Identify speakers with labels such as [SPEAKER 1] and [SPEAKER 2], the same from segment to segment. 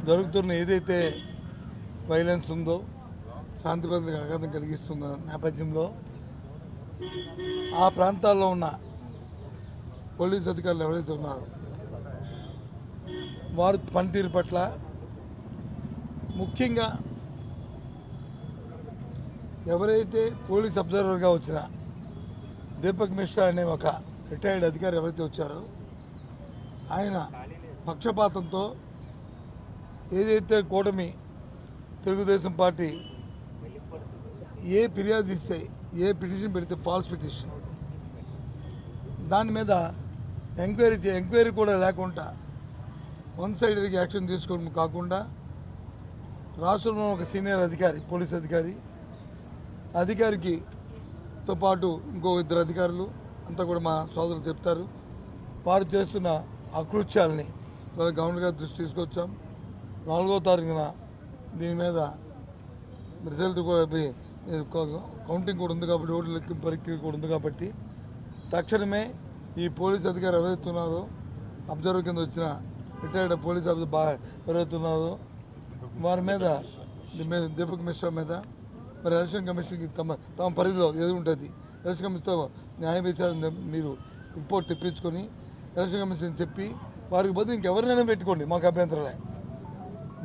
[SPEAKER 1] జరుగుతున్న ఏదైతే వైలెన్స్ ఉందో శాంతి భద్రతలకు ఆఘాతం కలిగిస్తున్న నేపథ్యంలో ఆ ప్రాంతాల్లో ఉన్న పోలీస్ అధికారులు ఎవరైతే ఉన్నారో వారి పనితీరు పట్ల ముఖ్యంగా ఎవరైతే పోలీస్ అబ్జర్వర్గా వచ్చిన దీపక్ మిశ్రా అనే ఒక రిటైర్డ్ అధికారి ఎవరైతే వచ్చారో ఆయన పక్షపాతంతో ఏదైతే కూటమి తెలుగుదేశం పార్టీ ఏ ఫిర్యాదు ఇస్తే ఏ పిటిషన్ పెడితే ఫాల్స్ పిటిషన్ దాని మీద ఎంక్వైరీ కూడా లేకుండా వన్ సైడెడ్గా యాక్షన్ తీసుకోవడం కాకుండా రాష్ట్రంలో ఒక సీనియర్ అధికారి పోలీస్ అధికారితో పాటు ఇంకో ఇద్దరు అధికారులు అంతా కూడా మా సోదరులు చెప్తారు. వారు చేస్తున్న అకృత్యాలని గవర్నర్ గారి దృష్టి తీసుకొచ్చాం. 4వ తారీఖున దీని మీద రిజల్ట్ కూడా కౌంటింగ్ కూడా ఉంది కాబట్టి ఓట్ల లెక్కింపు పరీక్ష కూడా ఉంది కాబట్టి తక్షణమే ఈ పోలీస్ అధికారి ఎవరైతున్నారో అబ్జర్వర్ కింద వచ్చిన రిటైర్డ్ పోలీస్ ఆఫీసర్ ఎవరైతున్నారో వారి మీద దీపక్ మిశ్రా మీద మరి ఎలక్షన్ కమిషన్కి తమ పరిధిలో ఏది ఉంటుంది ఎలక్షన్ కమిషన్తో న్యాయ విచారణ మీరు రిపోర్ట్ తెప్పించుకొని ఎలక్షన్ కమిషన్ చెప్పి వారికి బదులు ఇంకెవరినైనా పెట్టుకోండి, మాకు అభ్యంతరలే.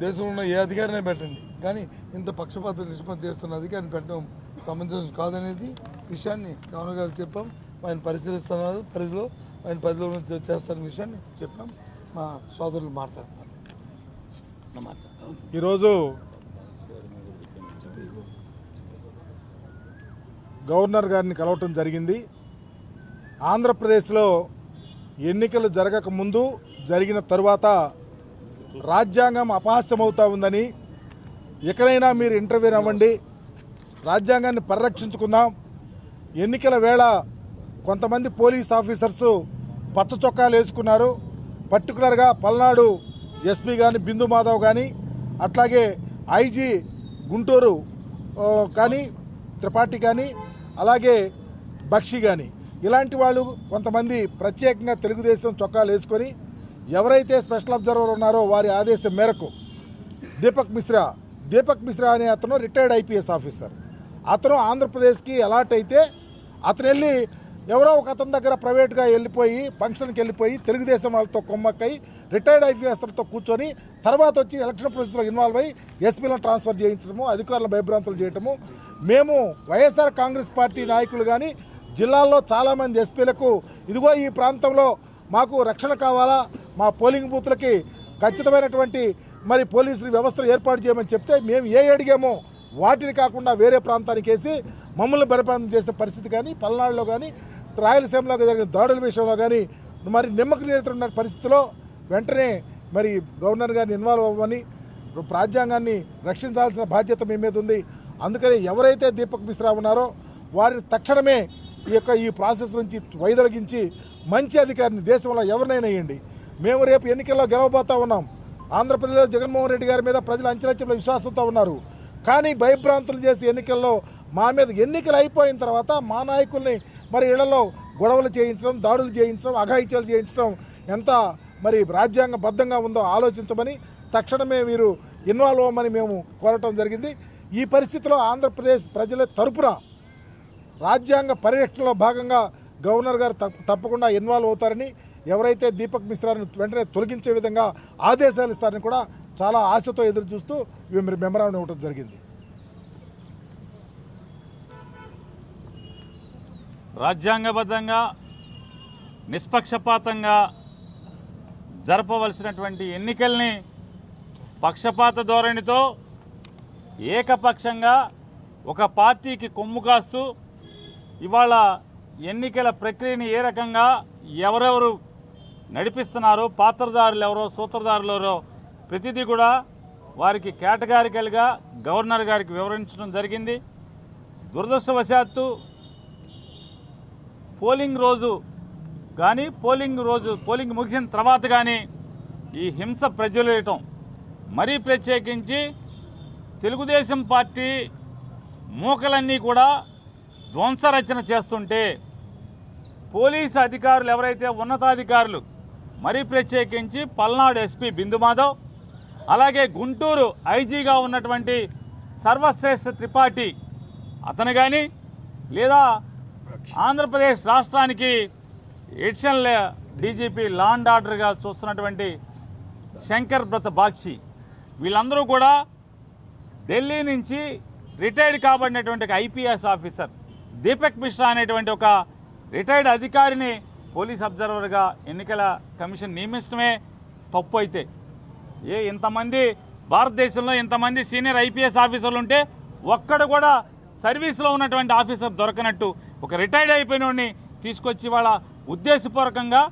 [SPEAKER 1] దేశంలో ఉన్న ఏ అధికారినే పెట్టండి, కానీ ఇంత పక్షపాత నిష్పత్తి చేస్తున్న అధికారిని పెట్టడం సమంజసం కాదనేది విషయాన్ని గవర్నర్ గారు చెప్పాం. ఆయన పరిశీలిస్తున్నారు, ఆయన పరిధిలో చేస్తున్న విషయాన్ని చెప్పాం. మా సోదరులు మాట్లాడతారు.
[SPEAKER 2] ఈరోజు గవర్నర్ గారిని కలవటం జరిగింది. ఆంధ్రప్రదేశ్లో ఎన్నికలు జరగక ముందు జరిగిన తరువాత రాజ్యాంగం అపహాస్యమవుతూ ఉందని, ఎక్కడైనా మీరు ఇంటర్వ్యూ అవ్వండి, రాజ్యాంగాన్ని పరిరక్షించుకుందాం. ఎన్నికల వేళ కొంతమంది పోలీస్ ఆఫీసర్స్ పచ్చ చొక్కాలు వేసుకున్నారు. పర్టికులర్గా పల్నాడు ఎస్పీ కానీ బిందు మాధవ్ కానీ, అట్లాగే ఐజీ గుంటూరు కానీ త్రిపాఠి కానీ, అలాగే బక్షి కానీ, ఇలాంటి వాళ్ళు కొంతమంది ప్రత్యేకంగా తెలుగుదేశం చొక్కాలు వేసుకొని ఎవరైతే స్పెషల్ అబ్జర్వర్ ఉన్నారో వారి ఆదేశం మేరకు దీపక్ మిశ్రా అనే అతను రిటైర్డ్ ఐపీఎస్ ఆఫీసర్. అతను ఆంధ్రప్రదేశ్కి అలాట్ అయితే అతను వెళ్ళి ఎవరో ఒక అతని దగ్గర ప్రైవేట్గా వెళ్ళిపోయి ఫంక్షన్కి వెళ్ళిపోయి తెలుగుదేశం వాళ్ళతో కొమ్మక్కై రిటైర్డ్ ఐపీఎస్తో కూర్చొని తర్వాత వచ్చి ఎలక్షన్ ప్రాసెస్లో ఇన్వాల్వ్ అయ్యి ఎస్పీలను ట్రాన్స్ఫర్ చేయించడము, అధికారులను భయభ్రాంతులు చేయటము. మేము వైఎస్ఆర్ కాంగ్రెస్ పార్టీ నాయకులు కానీ జిల్లాల్లో చాలామంది ఎస్పీలకు ఇదిగో ఈ ప్రాంతంలో మాకు రక్షణ కావాలా, మా పోలింగ్ బూత్లకి ఖచ్చితమైనటువంటి మరి పోలీసు వ్యవస్థలు ఏర్పాటు చేయమని చెప్తే మేము అడిగామో వాటిని కాకుండా వేరే ప్రాంతానికి వేసి మమ్మల్ని బలపంతం చేసే పరిస్థితి కానీ, పల్నాడులో కానీ రాయలసీమలో జరిగిన దాడుల విషయంలో కానీ మరి నిమ్మకు నీరుతున్న పరిస్థితిలో వెంటనే మరి గవర్నర్ గారిని ఇన్వాల్వ్ అవ్వమని, రాజ్యాంగాన్ని రక్షించాల్సిన బాధ్యత మీ మీద ఉంది. అందుకని ఎవరైతే దీపక్ మిశ్రా ఉన్నారో వారిని తక్షణమే ఈ ప్రాసెస్ నుంచి వైదొలగించి మంచి అధికారిని దేశంలో ఎవరినైనా వేయండి. మేము రేపు ఎన్నికల్లో గెలవబోతా ఉన్నాం. ఆంధ్రప్రదేశ్లో జగన్మోహన్ రెడ్డి గారి మీద ప్రజలు అంచెలంచెల విశ్వాసంతో ఉన్నారు. కానీ భయభ్రాంతులు చేసి ఎన్నికల్లో మా మీద ఎన్నికలు అయిపోయిన తర్వాత మా నాయకుల్ని మరి ఇళ్లలో గొడవలు చేయించడం, దాడులు చేయించడం, అఘాయిత్యాలు చేయించడం ఎంత మరి రాజ్యాంగబద్ధంగా ఉందో ఆలోచించమని తక్షణమే వీరు ఇన్వాల్వ్ అవ్వమని మేము కోరటం జరిగింది. ఈ పరిస్థితిలో ఆంధ్రప్రదేశ్ ప్రజల తరపున రాజ్యాంగ పరిరక్షణలో భాగంగా గవర్నర్ గారు తప్పకుండా ఇన్వాల్వ్ అవుతారని, ఎవరైతే దీపక్ మిశ్రాని వెంటనే తొలగించే విధంగా ఆదేశాలు ఇస్తారని కూడా చాలా ఆశతో ఎదురు చూస్తూ మెమరాండం ఇవ్వడం జరిగింది.
[SPEAKER 3] రాజ్యాంగబద్ధంగా నిష్పక్షపాతంగా జరపవలసినటువంటి ఎన్నికల్ని పక్షపాత ధోరణితో ఏకపక్షంగా ఒక పార్టీకి కొమ్ము కాస్తూ ఇవాళ ఎన్నికల ప్రక్రియని ఏ రకంగా ఎవరెవరు నడిపిస్తున్నారో, పాత్రదారులు ఎవరో, సూత్రధారులు ఎవరో ప్రతిదీ కూడా వారికి కేటగారికల్గా గవర్నర్ గారికి వివరించడం జరిగింది. దురదృష్టవశాత్తు పోలింగ్ రోజు కానీ పోలింగ్ ముగిసిన తర్వాత కానీ ఈ హింస ప్రజ్వలించటం, మరీ ప్రత్యేకించి తెలుగుదేశం పార్టీ మూకలన్నీ కూడా ధ్వంసరచన చేస్తుంటే పోలీసు అధికారులు ఎవరైతే ఉన్నతాధికారులు, మరీ ప్రత్యేకించి పల్నాడు ఎస్పీ బిందు మాధవ్, అలాగే గుంటూరు ఐజీగా ఉన్నటువంటి సర్వశ్రేష్ఠ త్రిపాఠి అతను కానీ లేదా ఆంధ్రప్రదేశ్ రాష్ట్రానికి ఎడిషనల్ డీజీపీ లా అండ్ ఆర్డర్గా చూస్తున్నటువంటి శంకర్ బ్రత బాక్షి వీళ్ళందరూ కూడా ఢిల్లీ నుంచి రిటైర్డ్ కాబడినటువంటి ఒక ఐపీఎస్ ఆఫీసర్ దీపక్ మిశ్రా అనేటువంటి ఒక రిటైర్డ్ అధికారిని పోలీస్ అబ్జర్వర్గా ఎన్నికల కమిషన్ నియమించడమే తప్పు అయితే ఇంతమంది భారతదేశంలో ఇంతమంది సీనియర్ ఐపీఎస్ ఆఫీసర్లు ఉంటే ఒక్కడు కూడా సర్వీస్లో ఉన్నటువంటి ఆఫీసర్ దొరకనట్టు ఒక రిటైర్డ్ అయిపోయిన వాడిని తీసుకొచ్చి వాళ్ళ ఉద్దేశపూర్వకంగా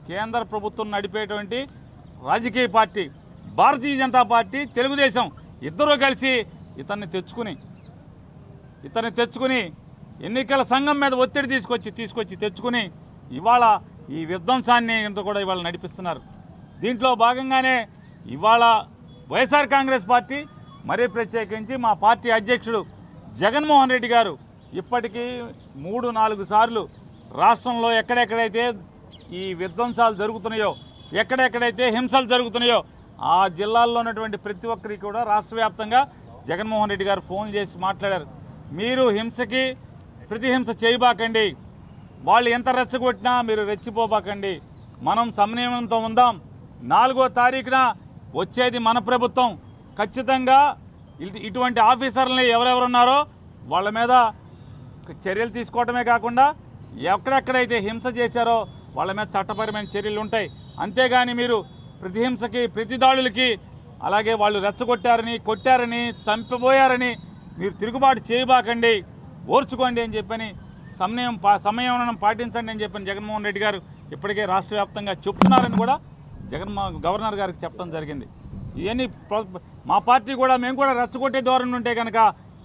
[SPEAKER 3] కేంద్ర ప్రభుత్వం నడిపేటువంటి రాజకీయ పార్టీ భారతీయ జనతా పార్టీ తెలుగుదేశం ఇద్దరూ కలిసి ఇతన్ని తెచ్చుకుని ఎన్నికల సంఘం మీద ఒత్తిడి తెచ్చుకుని ఇవాళ ఈ విధ్వంసాన్ని కూడా ఇవాళ నడిపిస్తున్నారు. దీంట్లో భాగంగానే ఇవాళ వైఎస్ఆర్ కాంగ్రెస్ పార్టీ మరీ ప్రత్యేకించి మా పార్టీ అధ్యక్షుడు జగన్మోహన్ రెడ్డి గారు ఇప్పటికీ 3-4 సార్లు రాష్ట్రంలో ఎక్కడెక్కడైతే ఈ విధ్వంసాలు జరుగుతున్నాయో ఎక్కడెక్కడైతే హింసలు జరుగుతున్నాయో ఆ జిల్లాల్లో ఉన్నటువంటి ప్రతి ఒక్కరికి కూడా రాష్ట్ర వ్యాప్తంగా జగన్మోహన్ రెడ్డి గారు ఫోన్ చేసి మాట్లాడారు. మీరు హింసకి ప్రతిహింస చేయబాకండి, వాళ్ళు ఎంత రెచ్చగొట్టినా మీరు రెచ్చిపోబాకండి, మనం సమన్వయంతో ఉందాం. 4వ తారీఖున వచ్చేది మన ప్రభుత్వం. ఖచ్చితంగా ఇటువంటి ఆఫీసర్లని ఎవరెవరున్నారో వాళ్ళ మీద చర్యలు తీసుకోవడమే కాకుండా ఎక్కడెక్కడైతే హింస చేశారో వాళ్ళ మీద చట్టపరమైన చర్యలు ఉంటాయి. అంతేగాని మీరు ప్రతిహింసకి ప్రతిదాడులకి అలాగే వాళ్ళు రెచ్చగొట్టారని కొట్టారని చంపబోయారని మీరు తిరుగుబాటు చేయబాకండి, ఓర్చుకోండి అని చెప్పని సమయం పాటించండి అని చెప్పని జగన్మోహన్ రెడ్డి గారు ఇప్పటికే రాష్ట్ర వ్యాప్తంగా చెప్తున్నారని కూడా గవర్నర్ గారికి చెప్పడం జరిగింది. ఇవన్నీ మా పార్టీ కూడా మేము కూడా రెచ్చగొట్టే ధోరణి ఉంటే కనుక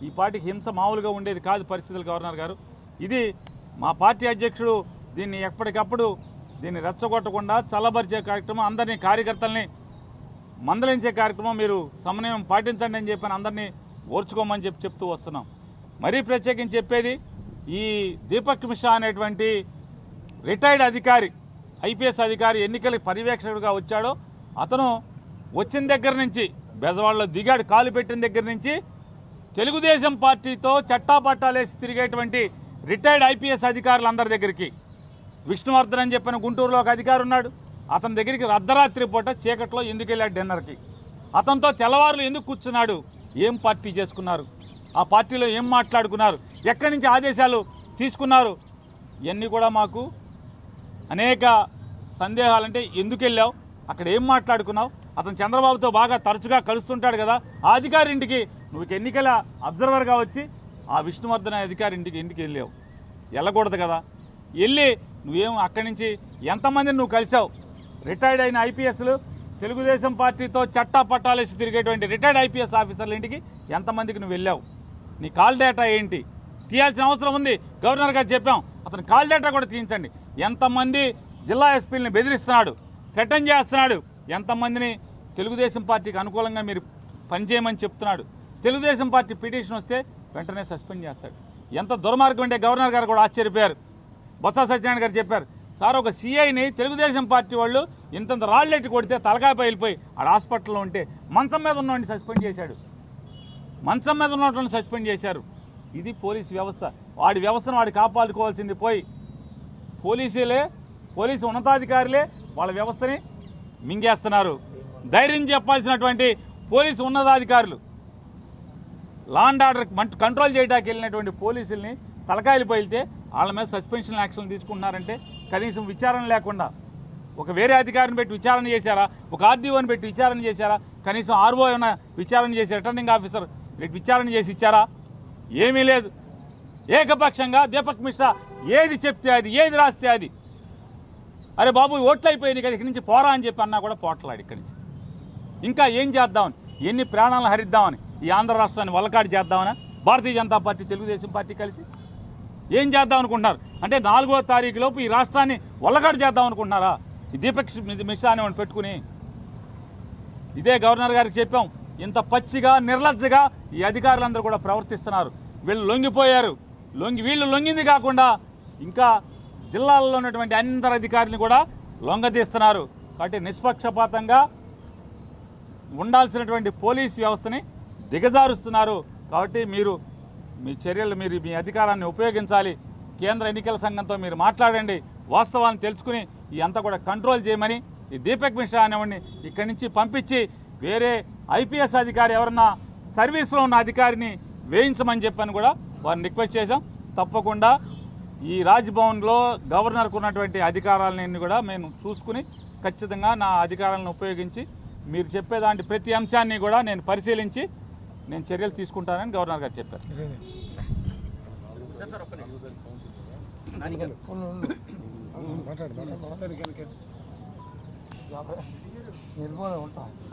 [SPEAKER 3] ఈ పార్టీకి హింస మామూలుగా ఉండేది కాదు పరిస్థితులు. గవర్నర్ గారు ఇది మా పార్టీ అధ్యక్షుడు దీన్ని ఎప్పటికప్పుడు దీన్ని రెచ్చగొట్టకుండా చల్లబరిచే కార్యక్రమం, అందరినీ కార్యకర్తల్ని మందలించే కార్యక్రమం మీరు సమన్వయం పాటించండి అని చెప్పని అందరినీ ఓర్చుకోమని చెప్తూ వస్తున్నాం. మరీ ప్రత్యేకించి చెప్పేది ఈ దీపక్ మిశ్రా అనేటువంటి రిటైర్డ్ అధికారి ఐపీఎస్ అధికారి ఎన్నికల పర్యవేక్షకుడిగా వచ్చాడో అతను వచ్చిన దగ్గర నుంచి బెజవాడలో దిగాడు, కాలు పెట్టిన దగ్గర నుంచి తెలుగుదేశం పార్టీతో చట్టాపట్టాలేసి తిరిగేటువంటి రిటైర్డ్ ఐపీఎస్ అధికారులందరి దగ్గరికి విష్ణువర్ధన్ అని చెప్పిన గుంటూరులో ఒక అధికారి ఉన్నాడు. అతని దగ్గరికి అర్ధరాత్రి పూట చీకట్లో ఎందుకు వెళ్ళాడు డిన్నర్కి, అతనితో తెల్లవారులు ఎందుకు కూర్చున్నాడు, ఏం పార్టీ చేసుకున్నారు, ఆ పార్టీలో ఏం మాట్లాడుకున్నారు, ఎక్కడి నుంచి ఆదేశాలు తీసుకున్నారు, ఇవన్నీ కూడా మాకు అనేక సందేహాలంటే ఎందుకు వెళ్ళావు, అక్కడ ఏం మాట్లాడుకున్నావు, అతను చంద్రబాబుతో బాగా తరచుగా కలుస్తుంటాడు కదా, ఆ అధికారి ఇంటికి నువ్వు ఎన్నికల అబ్జర్వర్గా వచ్చి ఆ విష్ణువర్ధన్ అధికారి ఇంటికి ఎందుకు వెళ్ళావు, వెళ్ళకూడదు కదా, వెళ్ళి నువ్వేం అక్కడి నుంచి ఎంతమందిని నువ్వు కలిసావు, రిటైర్డ్ అయిన ఐపీఎస్లు తెలుగుదేశం పార్టీతో చట్టా పట్టాలేసి తిరిగేటువంటి రిటైర్డ్ ఐపీఎస్ ఆఫీసర్ల ఇంటికి ఎంతమందికి నువ్వు వెళ్ళావు, నీ కాల్ డేటా ఏంటి తీయాల్సిన అవసరం ఉంది. గవర్నర్ గారు చెప్పాం అతను కాల్ డేటా కూడా తీయించండి. ఎంతమంది జిల్లా ఎస్పీలని బెదిరిస్తున్నాడు, థ్రెటన్ చేస్తున్నాడు, ఎంతమందిని తెలుగుదేశం పార్టీకి అనుకూలంగా మీరు పనిచేయమని చెప్తున్నాడు. తెలుగుదేశం పార్టీ పిటిషన్ వస్తే వెంటనే సస్పెండ్ చేస్తాడు. ఎంత దుర్మార్గం అంటే గవర్నర్ గారు కూడా ఆశ్చర్యపోయారు. బొత్స సత్యనారాయణ గారు చెప్పారు, సార్ ఒక సీఐని తెలుగుదేశం పార్టీ వాళ్ళు ఇంతంత రాళ్ళెట్టి కొడితే తలకాయ పగిలిపోయి ఆడ హాస్పిటల్లో ఉంటే మంచం మీద ఉన్నవాడిని సస్పెండ్ చేశాడు, మంచం మీద ఉన్నటువంటి సస్పెండ్ చేశారు. ఇది పోలీసు వ్యవస్థ. వాడి వ్యవస్థను వాడు కాపాడుకోవాల్సింది పోయి పోలీసు ఉన్నతాధికారులే వాళ్ళ వ్యవస్థని మింగేస్తున్నారు. ధైర్యం చెప్పాల్సినటువంటి పోలీసు ఉన్నతాధికారులు లా అండ్ ఆర్డర్ కంట్రోల్ చేయడానికి వెళ్ళినటువంటి పోలీసుల్ని తలకాయలు పగిలితే వాళ్ళ మీద సస్పెన్షన్ యాక్షన్ తీసుకుంటున్నారంటే కనీసం విచారణ లేకుండా ఒక వేరే అధికారిని పెట్టి విచారణ చేశారా, ఒక ఆర్డీఓని పెట్టి విచారణ చేశారా, కనీసం ఆర్ఓ ఏమైనా విచారణ చేసి రిటర్నింగ్ ఆఫీసర్ విచారణ చేసి ఇచ్చారా, ఏమీ లేదు. ఏకపక్షంగా దీపక్ మిశ్రా ఏది చెప్తే అది, ఏది రాస్తే అది, అరే బాబు ఓట్లు అయిపోయింది కదా ఇక్కడి నుంచి పోరా అని చెప్పి అన్నా కూడా పోట్లాడు ఇక్కడి నుంచి. ఇంకా ఏం చేద్దామని, ఎన్ని ప్రాణాలను హరిద్దామని, ఈ ఆంధ్ర రాష్ట్రాన్ని వల్లకాడు చేద్దామని భారతీయ జనతా పార్టీ తెలుగుదేశం పార్టీ కలిసి ఏం చేద్దాం అనుకుంటున్నారు అంటే 4వ తారీఖు లోపు ఈ రాష్ట్రాన్ని వల్లకాడు చేద్దాం అనుకుంటున్నారా ఈ దీపక్ మిశ్రా అని పెట్టుకుని. ఇదే గవర్నర్ గారికి చెప్పాం, ఇంత పచ్చిగా నిర్లజ్జగా ఈ అధికారులందరూ కూడా ప్రవర్తిస్తున్నారు. వీళ్ళు లొంగిపోయారు. వీళ్ళు లొంగింది కాకుండా ఇంకా జిల్లాల్లో ఉన్నటువంటి అందరు అధికారులను కూడా లొంగదీస్తున్నారు. కాబట్టి నిష్పక్షపాతంగా ఉండాల్సినటువంటి పోలీస్ వ్యవస్థని దిగజారుస్తున్నారు. కాబట్టి మీరు మీ చర్యలు మీ అధికారాన్ని ఉపయోగించాలి. కేంద్ర ఎన్నికల సంఘంతో మీరు మాట్లాడండి, వాస్తవాన్ని తెలుసుకుని ఈ అంతా కూడా కంట్రోల్ చేయమని, ఈ దీపక్ మిశ్రా అనేవాడిని ఇక్కడి నుంచి పంపించి వేరే ఐపీఎస్ అధికారి ఎవరన్నా సర్వీస్లో ఉన్న అధికారిని వేయించమని చెప్పని కూడా వారిని రిక్వెస్ట్ చేశాం. తప్పకుండా ఈ రాజ్భవన్లో గవర్నర్కు ఉన్నటువంటి అధికారాలన్నీ కూడా మేము చూసుకుని ఖచ్చితంగా నా అధికారాలను ఉపయోగించి మీరు చెప్పేదాంటి ప్రతి అంశాన్ని కూడా నేను పరిశీలించి నేను చర్యలు తీసుకుంటానని గవర్నర్ గారు చెప్పారు.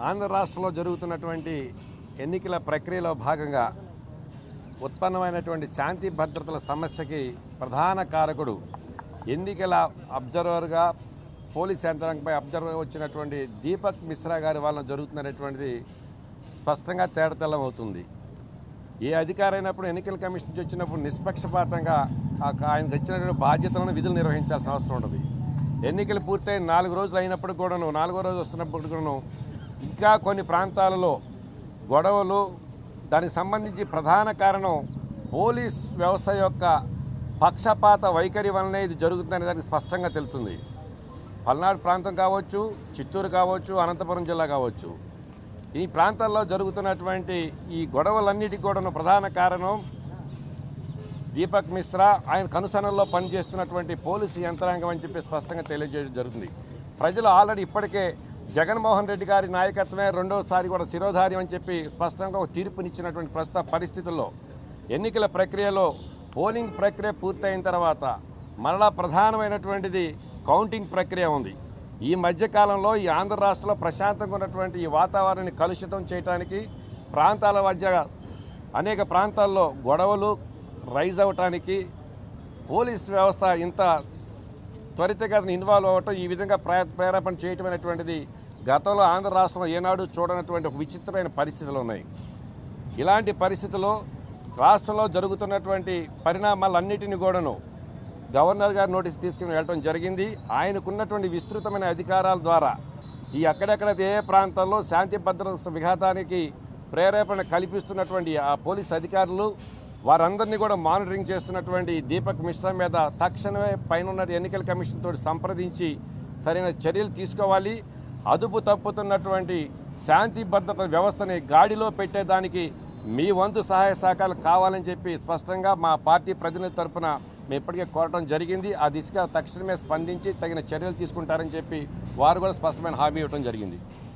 [SPEAKER 4] ఆంధ్ర రాష్ట్రంలో జరుగుతున్నటువంటి ఎన్నికల ప్రక్రియలో భాగంగా ఉత్పన్నమైనటువంటి శాంతి భద్రతల సమస్యకి ప్రధాన కారకుడు ఎన్నికల అబ్జర్వర్గా పోలీస్ యంత్రాంగంపై అబ్జర్వర్ వచ్చినటువంటి దీపక్ మిశ్రా గారి వలన జరుగుతున్నటువంటిది స్పష్టంగా తేటతెల్లం అవుతుంది. ఏ అధికారి అయినప్పుడు ఎన్నికల కమిషన్ నుంచి వచ్చినప్పుడు నిష్పక్షపాతంగా ఆయనకు వచ్చినటువంటి బాధ్యతలను విధులు నిర్వహించాల్సిన అవసరం ఉంటుంది. ఎన్నికలు పూర్తయి 4 రోజులు అయినప్పుడు కూడాను, 4వ రోజు వస్తున్నప్పుడు కూడాను ఇంకా కొన్ని ప్రాంతాలలో గొడవలు, దానికి సంబంధించి ప్రధాన కారణం పోలీస్ వ్యవస్థ యొక్క పక్షపాత వైఖరి వలనే ఇది జరుగుతుందనే దానికి స్పష్టంగా తెలుస్తుంది. పల్నాడు ప్రాంతం కావచ్చు, చిత్తూరు కావచ్చు, అనంతపురం జిల్లా కావచ్చు, ఈ ప్రాంతాల్లో జరుగుతున్నటువంటి ఈ గొడవలన్నిటికీ కూడా ప్రధాన కారణం దీపక్ మిశ్రా, ఆయన కనుసనల్లో పనిచేస్తున్నటువంటి పోలీసు యంత్రాంగం అని చెప్పి స్పష్టంగా తెలియజేయడం జరుగుతుంది. ప్రజలు ఆల్రెడీ ఇప్పటికే జగన్మోహన్ రెడ్డి గారి నాయకత్వమే రెండోసారి కూడా శిరోధార్యం అని చెప్పి స్పష్టంగా ఒక తీర్పునిచ్చినటువంటి ప్రస్తుత పరిస్థితుల్లో ఎన్నికల ప్రక్రియలో పోలింగ్ ప్రక్రియ పూర్తయిన తర్వాత మరలా ప్రధానమైనటువంటిది కౌంటింగ్ ప్రక్రియ ఉంది. ఈ మధ్యకాలంలో ఈ ఆంధ్ర రాష్ట్రంలో ప్రశాంతంగా ఉన్నటువంటి ఈ వాతావరణాన్ని కలుషితం చేయడానికి ప్రాంతాల మధ్య అనేక ప్రాంతాల్లో గొడవలు రైజ్ అవటానికి పోలీస్ వ్యవస్థ ఇంత త్వరితగతిన ఇన్వాల్వ్ అవ్వటం, ఈ విధంగా ప్రేరేపణ చేయటం అనేటువంటిది గతంలో ఆంధ్ర రాష్ట్రంలో ఏనాడు చూడనటువంటి ఒక విచిత్రమైన పరిస్థితులు ఉన్నాయి. ఇలాంటి పరిస్థితుల్లో రాష్ట్రంలో జరుగుతున్నటువంటి పరిణామాలన్నిటిని కూడాను గవర్నర్ గారు నోటీస్ తీసుకుని వెళ్ళడం జరిగింది. ఆయనకున్నటువంటి విస్తృతమైన అధికారాల ద్వారా ఈ అక్కడెక్కడ ఏ ప్రాంతాల్లో శాంతి భద్రత విఘాతానికి ప్రేరేపణ కల్పిస్తున్నటువంటి ఆ పోలీస్ అధికారులు వారందరినీ కూడా మానిటరింగ్ చేస్తున్నటువంటి దీపక్ మిశ్రా మీద తక్షణమే పైన ఎన్నికల కమిషన్ తోటి సంప్రదించి సరైన చర్యలు తీసుకోవాలి. అదుపు తప్పుతున్నటువంటి శాంతి భద్రత వ్యవస్థని గాడిలో పెట్టేదానికి మీ వంతు సహాయ సహకారాలు కావాలని చెప్పి స్పష్టంగా మా పార్టీ ప్రతినిధుల తరఫున మేము ఇప్పటికే కోరడం జరిగింది. ఆ దిశగా తక్షణమే స్పందించి తగిన చర్యలు తీసుకుంటారని చెప్పి వారు కూడా స్పష్టమైన హామీ ఇవ్వడం జరిగింది.